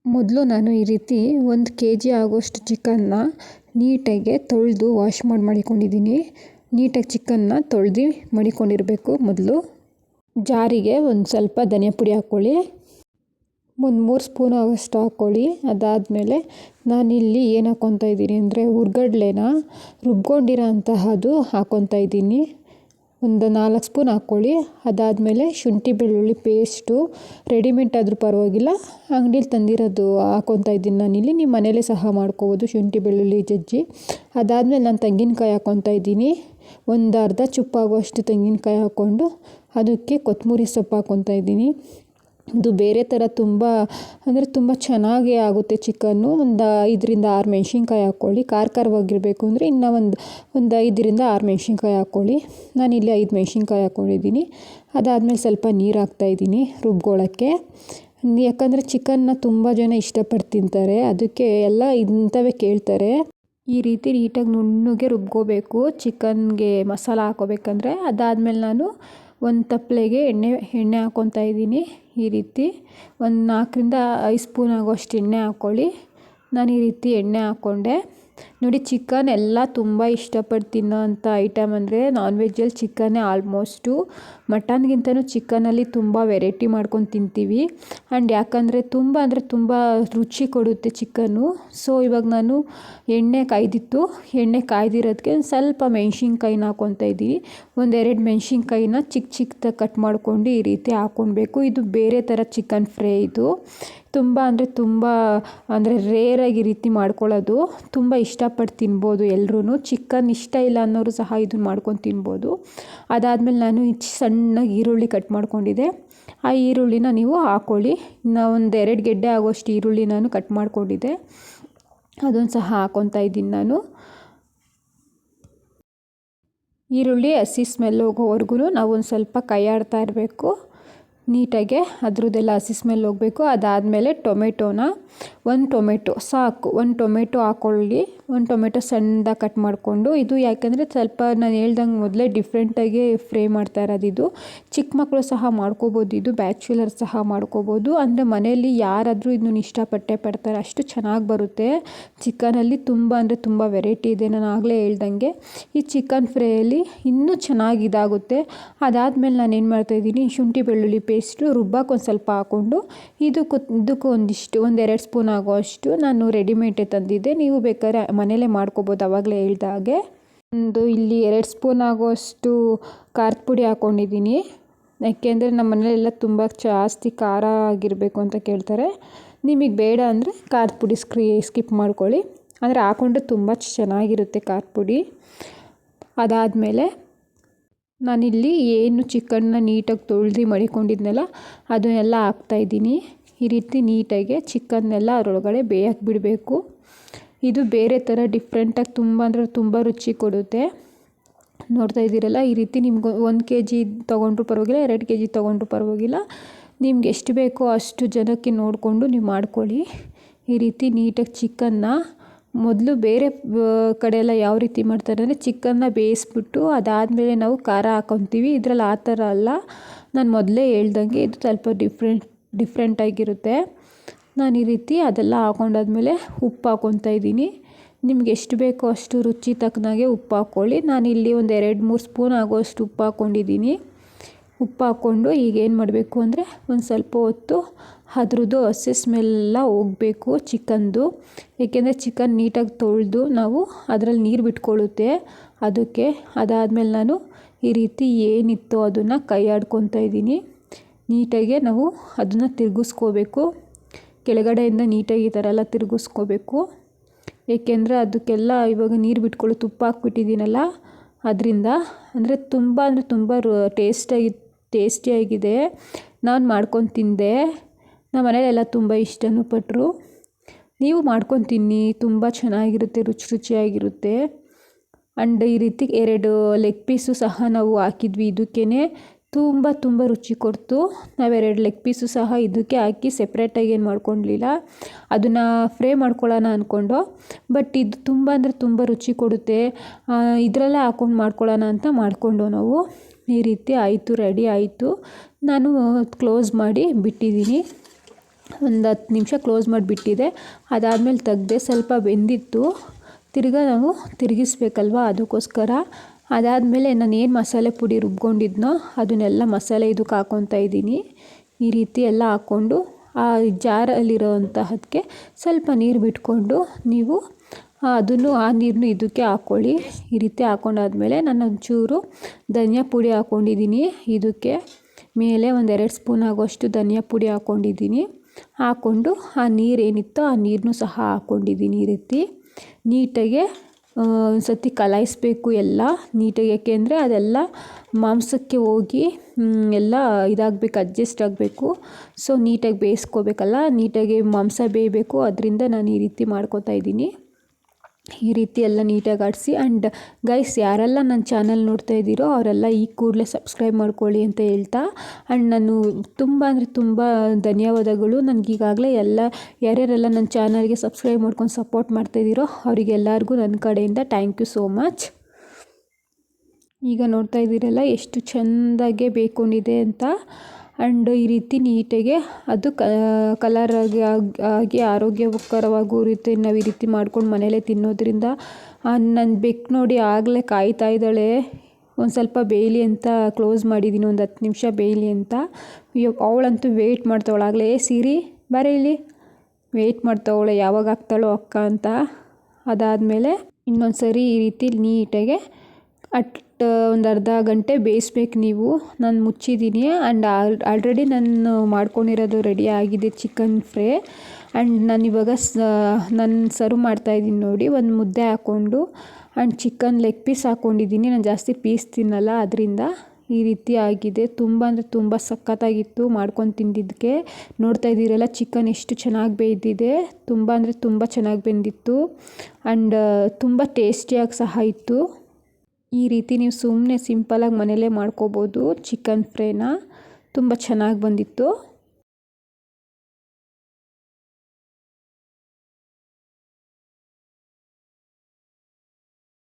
ಮೊದಲು ನಾನು ಈ ರೀತಿ 1 kg ಆಗೋಷ್ಟು ಚಿಕನ್ನ ನೀಟಾಗಿ ತೊಳೆದು ವಾಶ್ ಮಾಡಿಕೊಂಡಿದ್ದೀನಿ. ನೀಟಾಗಿ ಚಿಕನ್ನ ತೊಳೆದು ಮಡಿಕೊಂಡಿರಬೇಕು. ಮೊದಲು ಜಾರಿಗೆ ಒಂದು ಸ್ವಲ್ಪ ಧನಿಯಾ ಪುಡಿ ಹಾಕ್ಕೊಳ್ಳಿ. ಒಂದು 3 ಸ್ಪೂನ್ ಆಗೋಷ್ಟು ಹಾಕ್ಕೊಳ್ಳಿ. ಅದಾದಮೇಲೆ ನಾನಿಲ್ಲಿ ಏನು ಹಾಕ್ಕೊತಾ ಇದ್ದೀನಿ ಅಂದರೆ ಹುರ್ಗಡ್ಲೆನ ರುಬ್ಕೊಂಡಿರೋ ಅಂತಹದ್ದು ಹಾಕ್ಕೊತಾ ಇದ್ದೀನಿ. ಒಂದು 4 ಸ್ಪೂನ್ ಹಾಕ್ಕೊಳ್ಳಿ. ಅದಾದಮೇಲೆ ಶುಂಠಿ ಬೆಳ್ಳುಳ್ಳಿ ಪೇಸ್ಟು ರೆಡಿಮೇಡ್ ಆದರೂ ಪರವಾಗಿಲ್ಲ, ಅಂಗಡಿಲಿ ತಂದಿರೋದು ಹಾಕ್ಕೊತಾ ಇದ್ದೀನಿ ನಾನಿಲ್ಲಿ. ನೀವು ಮನೇಲೇ ಸಹ ಮಾಡ್ಕೋಬೋದು ಶುಂಠಿ ಬೆಳ್ಳುಳ್ಳಿ ಜಜ್ಜಿ. ಅದಾದಮೇಲೆ ನಾನು ತೆಂಗಿನಕಾಯಿ ಹಾಕ್ಕೊತಾ ಇದ್ದೀನಿ. ಒಂದು ಅರ್ಧ ಚುಪ್ಪಾಗುವಷ್ಟು ತೆಂಗಿನಕಾಯಿ ಹಾಕ್ಕೊಂಡು ಅದಕ್ಕೆ ಕೊತ್ತಂಬರಿ ಸೊಪ್ಪು ಹಾಕ್ಕೊತಾ ಇದ್ದೀನಿ. ಇದು ಬೇರೆ ಥರ ತುಂಬ ಚೆನ್ನಾಗೇ ಆಗುತ್ತೆ ಚಿಕನ್ನು. ಒಂದು 5ರಿಂದ 6 ಮೆಣಸಿನ್ಕಾಯಿ ಹಾಕ್ಕೊಳ್ಳಿ. ಖಾರವಾಗಿರಬೇಕು ಅಂದರೆ ಇನ್ನೂ ಒಂದು 5ರಿಂದ 6 ಮೆಣಸಿನ್ಕಾಯಿ ಹಾಕ್ಕೊಳ್ಳಿ. ನಾನಿಲ್ಲಿ 5 ಮೆಣಸಿನ್ಕಾಯಿ ಹಾಕ್ಕೊಂಡಿದ್ದೀನಿ. ಅದಾದಮೇಲೆ ಸ್ವಲ್ಪ ನೀರು ಹಾಕ್ತಾಯಿದ್ದೀನಿ ರುಬ್ಕೊಳ್ಳೋಕ್ಕೆ. ಯಾಕಂದರೆ ಚಿಕನ್ನ ತುಂಬ ಜನ ಇಷ್ಟಪಟ್ಟು ತಿಂತಾರೆ, ಅದಕ್ಕೆ ಎಲ್ಲ ಇಂಥವೇ ಕೇಳ್ತಾರೆ. ಈ ರೀತಿ ನೀಟಾಗಿ ನುಣ್ಣಗೆ ರುಬ್ಕೋಬೇಕು ಚಿಕನ್ಗೆ ಮಸಾಲ ಹಾಕೋಬೇಕಂದ್ರೆ. ಅದಾದಮೇಲೆ ನಾನು ಒಂದು ತಪ್ಪಲೆಗೆ ಎಣ್ಣೆ ಹಾಕ್ಕೊತಾ ಇದ್ದೀನಿ. ಈ ರೀತಿ ಒಂದು 4ರಿಂದ 5 ಸ್ಪೂನ್ ಆಗೋಷ್ಟು ಎಣ್ಣೆ ಹಾಕ್ಕೊಳ್ಳಿ. ನಾನು ಈ ರೀತಿ ಎಣ್ಣೆ ಹಾಕ್ಕೊಂಡೆ. ನೋಡಿ, ಚಿಕನ್ ಎಲ್ಲ ತುಂಬ ಇಷ್ಟಪಟ್ಟು ತಿನ್ನೋ ಅಂಥ ಐಟಮ್ ಅಂದರೆ ನಾನ್ ವೆಜ್ಜಲ್ಲಿ ಚಿಕನ್ನೇ ಆಲ್ಮೋಸ್ಟು. ಮಟನ್ಗಿಂತನೂ ಚಿಕನಲ್ಲಿ ತುಂಬ ವೆರೈಟಿ ಮಾಡ್ಕೊಂಡು ತಿಂತೀವಿ. ಆ್ಯಂಡ್ ಯಾಕಂದರೆ ತುಂಬ ರುಚಿ ಕೊಡುತ್ತೆ ಚಿಕನ್ನು. ಸೊ ಇವಾಗ ನಾನು ಎಣ್ಣೆ ಕಾಯ್ದಿರೋದಕ್ಕೆ ಒಂದು ಸ್ವಲ್ಪ ಮೆಣಸಿನ್ಕಾಯಿನ ಹಾಕ್ಕೊತಾ ಇದ್ದೀನಿ. 1-2 ಮೆಣಸಿನ್ಕಾಯಿನ ಚಿಕ್ಕದಾಗಿ ಕಟ್ ಮಾಡ್ಕೊಂಡು ಈ ರೀತಿ ಹಾಕ್ಕೊಳ್ಬೇಕು. ಇದು ಬೇರೆ ಥರ ಚಿಕನ್ ಫ್ರೈ. ಇದು ತುಂಬ ರೇರಾಗಿ ಈ ರೀತಿ ಮಾಡ್ಕೊಳ್ಳೋದು. ತುಂಬ ಇಷ್ಟಪಟ್ಟು ತಿನ್ಬೋದು ಎಲ್ಲರೂ. ಚಿಕನ್ ಇಷ್ಟ ಇಲ್ಲ ಅನ್ನೋರು ಸಹ ಇದನ್ನು ಮಾಡ್ಕೊಂಡು ತಿನ್ಬೋದು. ಅದಾದಮೇಲೆ ನಾನು ಸಣ್ಣಗೆ ಈರುಳ್ಳಿ ಕಟ್ ಮಾಡ್ಕೊಂಡಿದ್ದೆ. ಆ ಈರುಳ್ಳಿನ ನೀವು ಹಾಕ್ಕೊಳ್ಳಿ. ಇನ್ನು ಒಂದು 2 ಗೆಡ್ಡೆ ಆಗೋಷ್ಟು ಈರುಳ್ಳಿ ನಾನು ಕಟ್ ಮಾಡ್ಕೊಂಡಿದ್ದೆ, ಅದನ್ನು ಸಹ ಹಾಕ್ಕೊತಾ ಇದ್ದೀನಿ ನಾನು. ಈರುಳ್ಳಿ ಹಸಿ ಸ್ಮೆಲ್ ಹೋಗೋವರೆಗೂ ನಾವು ಒಂದು ಸ್ವಲ್ಪ ಕೈ ಆಡ್ತಾ ಇರಬೇಕು ನೀಟಾಗೆ. ಅದ್ರದ್ದೆಲ್ಲ ಹಸಿ ಸ್ಮೆಲ್ ಹೋಗಬೇಕು. ಅದಾದಮೇಲೆ ಒಂದು ಟೊಮೆಟೊ ಸಾಕು. ಒಂದು ಟೊಮೆಟೊ ಹಾಕ್ಕೊಳ್ಳಿ. ಒಂದು ಟೊಮೆಟೊ ಸಣ್ಣದಾಗಿ ಕಟ್ ಮಾಡಿಕೊಂಡು, ಇದು ಯಾಕೆಂದರೆ ಸ್ವಲ್ಪ ನಾನು ಹೇಳ್ದಂಗೆ ಮೊದಲೇ ಡಿಫ್ರೆಂಟಾಗಿ ಫ್ರೈ ಮಾಡ್ತಾ ಇರೋದು ಇದು. ಚಿಕ್ಕ ಮಕ್ಕಳು ಸಹ ಮಾಡ್ಕೋಬೋದು, ಇದು ಬ್ಯಾಚುಲರ್ ಸಹ ಮಾಡ್ಕೋಬೋದು. ಅಂದರೆ ಮನೆಯಲ್ಲಿ ಯಾರಾದರೂ ಇದನ್ನು ಇಷ್ಟಪಟ್ಟೇ ಪಡ್ತಾರೆ, ಅಷ್ಟು ಚೆನ್ನಾಗಿ ಬರುತ್ತೆ. ಚಿಕನಲ್ಲಿ ತುಂಬ ವೆರೈಟಿ ಇದೆ. ನಾನು ಆಗಲೇ ಹೇಳ್ದಂಗೆ ಈ ಚಿಕನ್ ಫ್ರೈಯಲ್ಲಿ ಇನ್ನೂ ಚೆನ್ನಾಗಿ ಇದಾಗುತ್ತೆ. ಅದಾದಮೇಲೆ ನಾನು ಏನು ಮಾಡ್ತಾಯಿದ್ದೀನಿ, ಶುಂಠಿ ಬೆಳ್ಳುಳ್ಳಿ ಪೇಸ್ಟು ರುಬ್ಬಕ್ಕೆ ಒಂದು ಸ್ವಲ್ಪ ಹಾಕ್ಕೊಂಡು ಇದಕ್ಕೆ ಒಂದಿಷ್ಟು 1-2 ಸ್ಪೂನ್ ಆಗೋಷ್ಟು ನಾನು ರೆಡಿಮೇಡೇ ತಂದಿದ್ದೆ. ನೀವು ಬೇಕಾದ್ರೆ ಮನೇಲೇ ಮಾಡ್ಕೋಬೋದು. ಆವಾಗಲೇ ಹೇಳ್ದಾಗೆ ಇಲ್ಲಿ 2 ಸ್ಪೂನ್ ಆಗೋಷ್ಟು ಖಾರದ ಪುಡಿ ಹಾಕ್ಕೊಂಡಿದ್ದೀನಿ. ಯಾಕೆಂದರೆ ನಮ್ಮ ಮನೆಯಲ್ಲೆಲ್ಲ ತುಂಬ ಜಾಸ್ತಿ ಖಾರ ಆಗಿರಬೇಕು ಅಂತ ಕೇಳ್ತಾರೆ. ನಿಮಗೆ ಬೇಡ ಅಂದರೆ ಖಾರದ ಪುಡಿ ಸ್ಕಿಪ್ ಮಾಡ್ಕೊಳ್ಳಿ. ಅಂದರೆ ಹಾಕ್ಕೊಂಡ್ರೆ ತುಂಬ ಚೆನ್ನಾಗಿರುತ್ತೆ ಖಾರದ ಪುಡಿ. ಅದಾದಮೇಲೆ ನಾನಿಲ್ಲಿ ಏನು ಚಿಕನ್ನ ನೀಟಾಗಿ ತೊಳೆದು ಮಡಿಕೊಂಡಿದ್ನಲ್ಲ ಅದನ್ನೆಲ್ಲ ಹಾಕ್ತಾಯಿದ್ದೀನಿ. ಈ ರೀತಿ ನೀಟಾಗಿ ಚಿಕನ್ನೆಲ್ಲ ಅದರೊಳಗಡೆ ಬೇಯಕ್ಕೆ ಬಿಡಬೇಕು. ಇದು ಬೇರೆ ಥರ ಡಿಫ್ರೆಂಟಾಗಿ ತುಂಬ ರುಚಿ ಕೊಡುತ್ತೆ. ನೋಡ್ತಾ ಇದ್ದೀರಲ್ಲ, ಈ ರೀತಿ ನಿಮ್ಗೆ 1 kg ತೊಗೊಂಡ್ರೂ ಪರವಾಗಿಲ್ಲ, 2 kg ತೊಗೊಂಡ್ರೂ ಪರವಾಗಿಲ್ಲ. ನಿಮ್ಗೆ ಎಷ್ಟು ಬೇಕೋ ಅಷ್ಟು ಜನಕ್ಕೆ ನೋಡಿಕೊಂಡು ನೀವು ಮಾಡ್ಕೊಳ್ಳಿ. ಈ ರೀತಿ ನೀಟಾಗಿ ಚಿಕನ್ನ ಮೊದಲು ಬೇರೆ ಕಡೆ ಎಲ್ಲ ಯಾವ ರೀತಿ ಮಾಡ್ತಾರೆ ಅಂದರೆ ಚಿಕನ್ನ ಬೇಯಿಸ್ಬಿಟ್ಟು ಅದಾದಮೇಲೆ ನಾವು ಖಾರ ಹಾಕ್ಕೊತೀವಿ. ಇದರಲ್ಲಿ ಆ ಥರ ಅಲ್ಲ. ನಾನು ಮೊದಲೇ ಹೇಳ್ದಂಗೆ ಇದು ಸ್ವಲ್ಪ ಡಿಫ್ರೆಂಟಾಗಿರುತ್ತೆ. ನಾನು ಈ ರೀತಿ ಅದೆಲ್ಲ ಹಾಕ್ಕೊಂಡಾದ್ಮೇಲೆ ಉಪ್ಪು ಹಾಕ್ಕೊತಾ ಇದ್ದೀನಿ. ನಿಮ್ಗೆ ಎಷ್ಟು ಬೇಕೋ ಅಷ್ಟು ರುಚಿ ತಕ್ಕನಾಗೆ ಉಪ್ಪು ಹಾಕ್ಕೊಳ್ಳಿ. ನಾನಿಲ್ಲಿ ಒಂದು 2-3 ಸ್ಪೂನ್ ಆಗೋಷ್ಟು ಉಪ್ಪು ಹಾಕ್ಕೊಂಡಿದ್ದೀನಿ. ಉಪ್ಪು ಹಾಕ್ಕೊಂಡು ಈಗ ಏನು ಮಾಡಬೇಕು ಅಂದರೆ ಒಂದು ಸ್ವಲ್ಪ ಹೊತ್ತು ಅದ್ರದ್ದು ಹಸಿ ಸ್ಮೆಲ್ಲ ಹೋಗಬೇಕು ಚಿಕನ್ದು. ಏಕೆಂದರೆ ಚಿಕನ್ ನೀಟಾಗಿ ತೊಳೆದು ನಾವು ಅದರಲ್ಲಿ ನೀರು ಬಿಟ್ಕೊಳ್ಳುತ್ತೆ ಅದಕ್ಕೆ. ಅದಾದಮೇಲೆ ನಾನು ಈ ರೀತಿ ಏನಿತ್ತೋ ಅದನ್ನು ಕೈ ಆಡ್ಕೊತಾ ಇದ್ದೀನಿ. ನೀಟಾಗೆ ನಾವು ಅದನ್ನು ತಿರುಗಿಸ್ಕೋಬೇಕು. ಕೆಳಗಡೆಯಿಂದ ನೀಟಾಗಿ ಈ ಥರ ಎಲ್ಲ ತಿರುಗಿಸ್ಕೋಬೇಕು. ಏಕೆಂದರೆ ಅದಕ್ಕೆಲ್ಲ ಇವಾಗ ನೀರು ಬಿಟ್ಕೊಳ್ಳೋ ತುಪ್ಪ ಹಾಕ್ಬಿಟ್ಟಿದ್ದೀನಲ್ಲ ಅದರಿಂದ. ಅಂದರೆ ತುಂಬ ಟೇಸ್ಟಿಯಾಗಿದೆ. ನಾನು ಮಾಡ್ಕೊಂಡು ತಿಂದೆ. ನಮ್ಮ ಮನೆಯಲ್ಲೆಲ್ಲ ತುಂಬ ಇಷ್ಟನೂ ಪಟ್ಟರು. ನೀವು ಮಾಡ್ಕೊಂಡು ತಿನ್ನಿ, ತುಂಬ ಚೆನ್ನಾಗಿರುತ್ತೆ, ರುಚಿಯಾಗಿರುತ್ತೆ. ಆ್ಯಂಡ್ ಈ ರೀತಿ 2 ಲೆಗ್ ಪೀಸು ಸಹ ನಾವು ಹಾಕಿದ್ವಿ ಇದಕ್ಕೇ. ತುಂಬ ರುಚಿ ಕೊಡ್ತು. ನಾವು 2 ಲೆಗ್ ಪೀಸು ಸಹ ಇದಕ್ಕೆ ಹಾಕಿ ಸೆಪ್ರೇಟಾಗಿ ಏನು ಮಾಡ್ಕೊಳ್ಳಲಿಲ್ಲ, ಅದನ್ನು ಫ್ರೈ ಮಾಡ್ಕೊಳ್ಳೋಣ ಅಂದ್ಕೊಂಡು. ಬಟ್ ಇದು ತುಂಬ ರುಚಿ ಕೊಡುತ್ತೆ. ಇದರಲ್ಲೇ ಹಾಕ್ಕೊಂಡು ಮಾಡ್ಕೊಳ್ಳೋಣ ಅಂತ ಮಾಡಿಕೊಂಡು ನಾವು. ಈ ರೀತಿ ಆಯಿತು, ರೆಡಿ ಆಯಿತು. ನಾನು ಕ್ಲೋಸ್ ಮಾಡಿ ಬಿಟ್ಟಿದ್ದೀನಿ. ಒಂದು 10 ನಿಮಿಷ ಕ್ಲೋಸ್ ಮಾಡಿಬಿಟ್ಟಿದೆ. ಅದಾದಮೇಲೆ ತೆಗ್ದೆ, ಸ್ವಲ್ಪ ಬೆಂದಿತ್ತು. ತಿರ್ಗಾ ನಾವು ತಿರುಗಿಸ್ಬೇಕಲ್ವ, ಅದಕ್ಕೋಸ್ಕರ. ಅದಾದಮೇಲೆ ನಾನು ಏನು ಮಸಾಲೆ ಪುಡಿ ರುಬ್ಕೊಂಡಿದ್ನೋ ಅದನ್ನೆಲ್ಲ ಮಸಾಲೆ ಇದಕ್ಕೆ ಹಾಕ್ಕೊತಾ ಇದ್ದೀನಿ. ಈ ರೀತಿ ಎಲ್ಲ ಹಾಕ್ಕೊಂಡು ಆ ಜಾರಲ್ಲಿರೋವಂತಹದಕ್ಕೆ ಸ್ವಲ್ಪ ನೀರು ಬಿಟ್ಕೊಂಡು ನೀವು ಆ ನೀರನ್ನು ಇದಕ್ಕೆ ಹಾಕ್ಕೊಳ್ಳಿ. ಈ ರೀತಿ ಹಾಕ್ಕೊಂಡಾದ್ಮೇಲೆ ನಾನು ಒಂಚೂರು ಧನಿಯಾ ಪುಡಿ ಹಾಕ್ಕೊಂಡಿದ್ದೀನಿ. ಇದಕ್ಕೆ ಮೇಲೆ ಒಂದು 2 ಸ್ಪೂನ್ ಆಗೋಷ್ಟು ಧನಿಯಾ ಪುಡಿ ಹಾಕ್ಕೊಂಡಿದ್ದೀನಿ. ಹಾಕ್ಕೊಂಡು ಆ ನೀರೇನಿತ್ತೋ ಆ ನೀರನ್ನು ಸಹ ಹಾಕ್ಕೊಂಡಿದ್ದೀನಿ. ಈ ರೀತಿ ನೀಟಾಗೆ ಒಂದು ಸತಿ ಕಲಾಯಿಸ್ಬೇಕು ಎಲ್ಲ ನೀಟಾಗಿ. ಯಾಕೆಂದರೆ ಅದೆಲ್ಲ ಮಾಂಸಕ್ಕೆ ಹೋಗಿ ಎಲ್ಲ ಇದಾಗಬೇಕು, ಅಡ್ಜಸ್ಟ್ ಆಗಬೇಕು. ಸೊ ನೀಟಾಗಿ ಬೇಯಿಸ್ಕೋಬೇಕಲ್ಲ, ನೀಟಾಗಿ ಮಾಂಸ ಬೇಯಬೇಕು. ಅದರಿಂದ ನಾನು ಈ ರೀತಿ ಮಾಡ್ಕೋತಾ ಇದ್ದೀನಿ. ಈ ರೀತಿ ಎಲ್ಲ ನೀಟಾಗಿ ಆಡಿಸಿ. ಆ್ಯಂಡ್ ಗೈಸ್, ಯಾರೆಲ್ಲ ನನ್ನ ಚಾನಲ್ ನೋಡ್ತಾ ಇದ್ದೀರೋ ಅವರೆಲ್ಲ ಈ ಕೂಡಲೇ ಸಬ್ಸ್ಕ್ರೈಬ್ ಮಾಡ್ಕೊಳ್ಳಿ ಅಂತ ಹೇಳ್ತಾ, ಆ್ಯಂಡ್ ನಾನು ತುಂಬ ಅಂದರೆ ತುಂಬ ಧನ್ಯವಾದಗಳು. ನನಗೀಗಾಗಲೇ ಯಾರ್ಯಾರೆಲ್ಲ ನನ್ನ ಚಾನಲ್ಗೆ ಸಬ್ಸ್ಕ್ರೈಬ್ ಮಾಡ್ಕೊಂಡು ಸಪೋರ್ಟ್ ಮಾಡ್ತಾಯಿದ್ದೀರೋ ಅವರಿಗೆಲ್ಲರಿಗೂ ನನ್ನ ಕಡೆಯಿಂದ ಥ್ಯಾಂಕ್ ಯು ಸೋ ಮಚ್. ಈಗ ನೋಡ್ತಾ ಇದ್ದೀರಲ್ಲ ಎಷ್ಟು ಚೆಂದಾಗೆ ಬೇಯ್ಕೊಂಡಿದೆ ಅಂತ. ಆ್ಯಂಡ್ ಈ ರೀತಿ ನೀಟಾಗೆ ಅದು ಕಲರ್ ಆಗಿ ಆರೋಗ್ಯಕರವಾಗೂ ಇರುತ್ತೆ. ನಾವು ಈ ರೀತಿ ಮಾಡ್ಕೊಂಡು ಮನೇಲೇ ತಿನ್ನೋದ್ರಿಂದ. ನನ್ನ ಬೆಕ್ಕು ನೋಡಿ ಆಗಲೇ ಕಾಯ್ತಾ ಇದ್ದಾಳೆ ಒಂದು ಸ್ವಲ್ಪ ಬೇಯಲಿ ಅಂತ ಕ್ಲೋಸ್ ಮಾಡಿದ್ದೀನಿ, ಒಂದು 10 ನಿಮಿಷ ಬೇಯಲಿ ಅಂತ. ಅವಳಂತೂ ವೆಯ್ಟ್ ಮಾಡ್ತಾವಳೆ. ಸಿರಿ ಬರೀ ಇಲ್ಲಿ ವೆಯ್ಟ್ ಮಾಡ್ತಾವಳೆ ಯಾವಾಗ ಆಗ್ತಾಳೋ ಅಕ್ಕ ಅಂತ. ಅದಾದಮೇಲೆ ಇನ್ನೊಂದು ಸರಿ ಈ ರೀತಿ ನೀಟಾಗೆ ಒಂದು ಅರ್ಧ ಗಂಟೆ ಬೇಯಿಸ್ಬೇಕು ನೀವು. ನಾನು ಮುಚ್ಚಿದ್ದೀನಿ. ಆ್ಯಂಡ್ ಆಲ್ರೆಡಿ ನಾನು ಮಾಡ್ಕೊಂಡಿರೋದು ರೆಡಿ ಆಗಿದೆ ಚಿಕನ್ ಫ್ರೈ. ಆ್ಯಂಡ್ ನಾನು ಇವಾಗ ನಾನು ಸರ್ವ್ ಮಾಡ್ತಾಯಿದ್ದೀನಿ ನೋಡಿ, ಒಂದು ಮುದ್ದೆ ಹಾಕ್ಕೊಂಡು. ಆ್ಯಂಡ್ ಚಿಕನ್ ಲೆಗ್ ಪೀಸ್ ಹಾಕ್ಕೊಂಡಿದ್ದೀನಿ. ನಾನು ಜಾಸ್ತಿ ಪೀಸ್ ತಿನ್ನಲ್ಲ, ಅದರಿಂದ ಈ ರೀತಿ ಆಗಿದೆ. ತುಂಬ ಅಂದರೆ ತುಂಬ ಸಖತ್ತಾಗಿತ್ತು ಮಾಡ್ಕೊಂಡು ತಿಂದಿದ್ದಕ್ಕೆ. ನೋಡ್ತಾ ಇದ್ದೀರಲ್ಲ ಚಿಕನ್ ಎಷ್ಟು ಚೆನ್ನಾಗಿ ಬೇಯ್ದಿದೆ. ತುಂಬ ಅಂದರೆ ತುಂಬ ಚೆನ್ನಾಗಿ ಬೆಂದಿತ್ತು. ಆ್ಯಂಡ್ ತುಂಬ ಟೇಸ್ಟಿಯಾಗಿ ಸಹ ಇತ್ತು. ಈ ರೀತಿ ನೀವು ಸುಮ್ಮನೆ ಸಿಂಪಲಾಗಿ ಮನೇಲೇ ಮಾಡ್ಕೋಬೋದು ಚಿಕನ್ ಫ್ರೈನ. ತುಂಬ ಚೆನ್ನಾಗಿ ಬಂದಿತ್ತು.